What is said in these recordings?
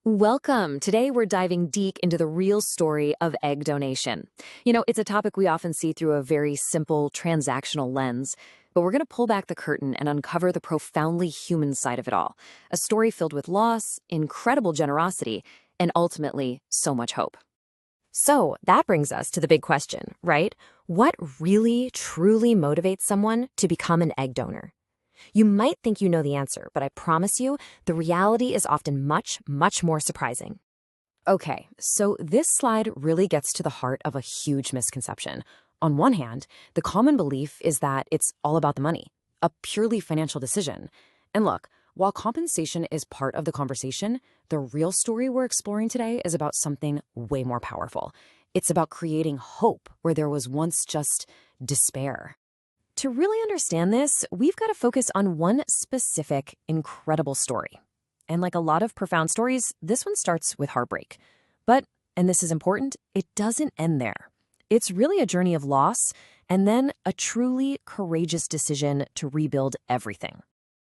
Welcome. Today, we're diving deep into the real story of egg donation. It's a topic we often see through a very simple transactional lens, but we're going to pull back the curtain and uncover the profoundly human side of it all. A story filled with loss, incredible generosity, and ultimately, so much hope. So that brings us to the big question, right? What really, truly motivates someone to become an egg donor? You might think you know the answer, but I promise you, the reality is often much, much more surprising. Okay, so this slide really gets to the heart of a huge misconception. On one hand, the common belief is that it's all about the money, a purely financial decision. And look, while compensation is part of the conversation, the real story we're exploring today is about something way more powerful. It's about creating hope where there was once just despair. To really understand this, we've got to focus on one specific, incredible story. And like a lot of profound stories, this one starts with heartbreak. But, and this is important, it doesn't end there. It's really a journey of loss and then a truly courageous decision to rebuild everything.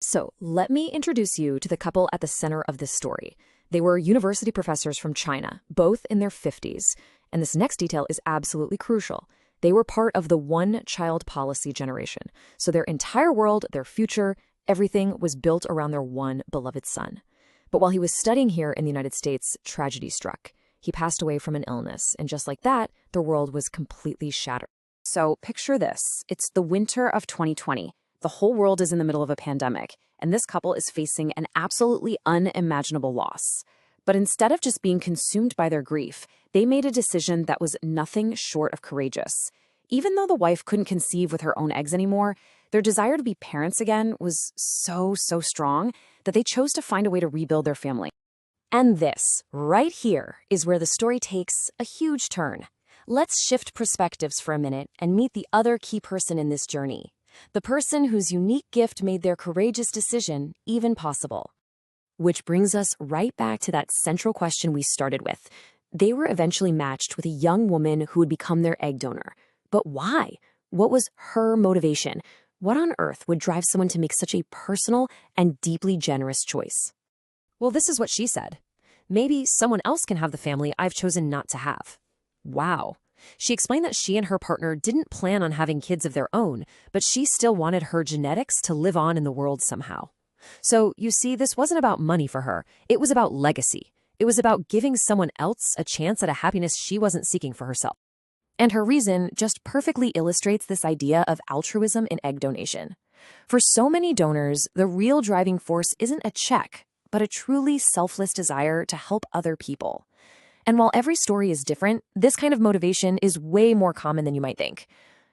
So let me introduce you to the couple at the center of this story. They were university professors from China, both in their 50s. And this next detail is absolutely crucial. They were part of the one-child policy generation. So their entire world, their future, everything was built around their one beloved son. But while he was studying here in the United States, tragedy struck. He passed away from an illness, and just like that, their world was completely shattered. So picture this. It's the winter of 2020. The whole world is in the middle of a pandemic, and this couple is facing an absolutely unimaginable loss. But instead of just being consumed by their grief, they made a decision that was nothing short of courageous. Even though the wife couldn't conceive with her own eggs anymore, their desire to be parents again was so strong that they chose to find a way to rebuild their family. And this, right here, is where the story takes a huge turn. Let's shift perspectives for a minute and meet the other key person in this journey. The person whose unique gift made their courageous decision even possible. Which brings us right back to that central question we started with. They were eventually matched with a young woman who would become their egg donor. But why? What was her motivation? What on earth would drive someone to make such a personal and deeply generous choice? Well, this is what she said. Maybe someone else can have the family I've chosen not to have. Wow. She explained that she and her partner didn't plan on having kids of their own, but she still wanted her genetics to live on in the world somehow. So, you see, this wasn't about money for her. It was about legacy. It was about giving someone else a chance at a happiness she wasn't seeking for herself. And her reason just perfectly illustrates this idea of altruism in egg donation. For so many donors, the real driving force isn't a check, but a truly selfless desire to help other people. And while every story is different, this kind of motivation is way more common than you might think.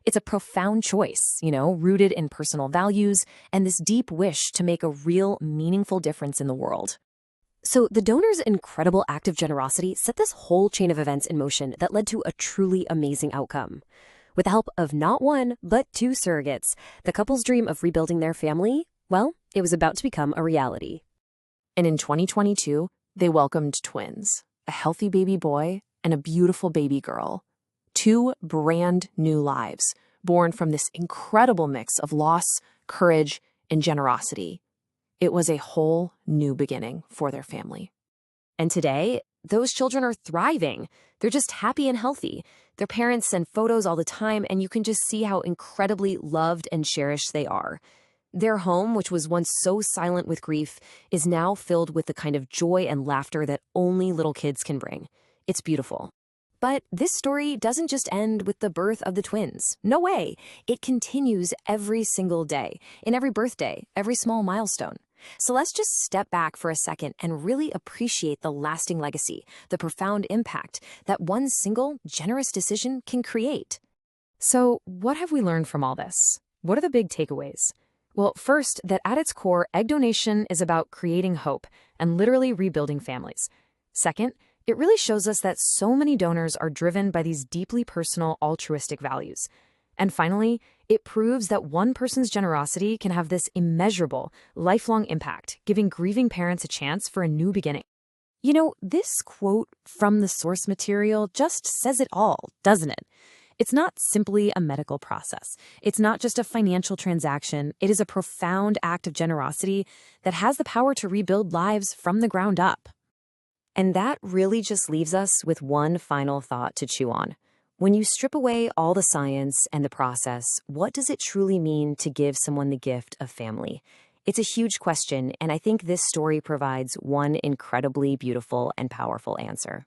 It's a profound choice, rooted in personal values and this deep wish to make a real, meaningful difference in the world. So the donor's incredible act of generosity set this whole chain of events in motion that led to a truly amazing outcome. With the help of not one, but two surrogates, the couple's dream of rebuilding their family, well, it was about to become a reality. And in 2022, they welcomed twins, a healthy baby boy and a beautiful baby girl. Two brand new lives, born from this incredible mix of loss, courage, and generosity. It was a whole new beginning for their family. And today, those children are thriving. They're just happy and healthy. Their parents send photos all the time, and you can just see how incredibly loved and cherished they are. Their home, which was once so silent with grief, is now filled with the kind of joy and laughter that only little kids can bring. It's beautiful. But this story doesn't just end with the birth of the twins. No way. It continues every single day, in every birthday, every small milestone. So let's just step back for a second and really appreciate the lasting legacy, the profound impact that one single, generous decision can create. So what have we learned from all this? What are the big takeaways? Well, first, that at its core, egg donation is about creating hope and literally rebuilding families. Second, it really shows us that so many donors are driven by these deeply personal, altruistic values. And finally, it proves that one person's generosity can have this immeasurable, lifelong impact, giving grieving parents a chance for a new beginning. This quote from the source material just says it all, doesn't it? It's not simply a medical process. It's not just a financial transaction. It is a profound act of generosity that has the power to rebuild lives from the ground up. And that really just leaves us with one final thought to chew on. When you strip away all the science and the process, what does it truly mean to give someone the gift of family? It's a huge question, and I think this story provides one incredibly beautiful and powerful answer.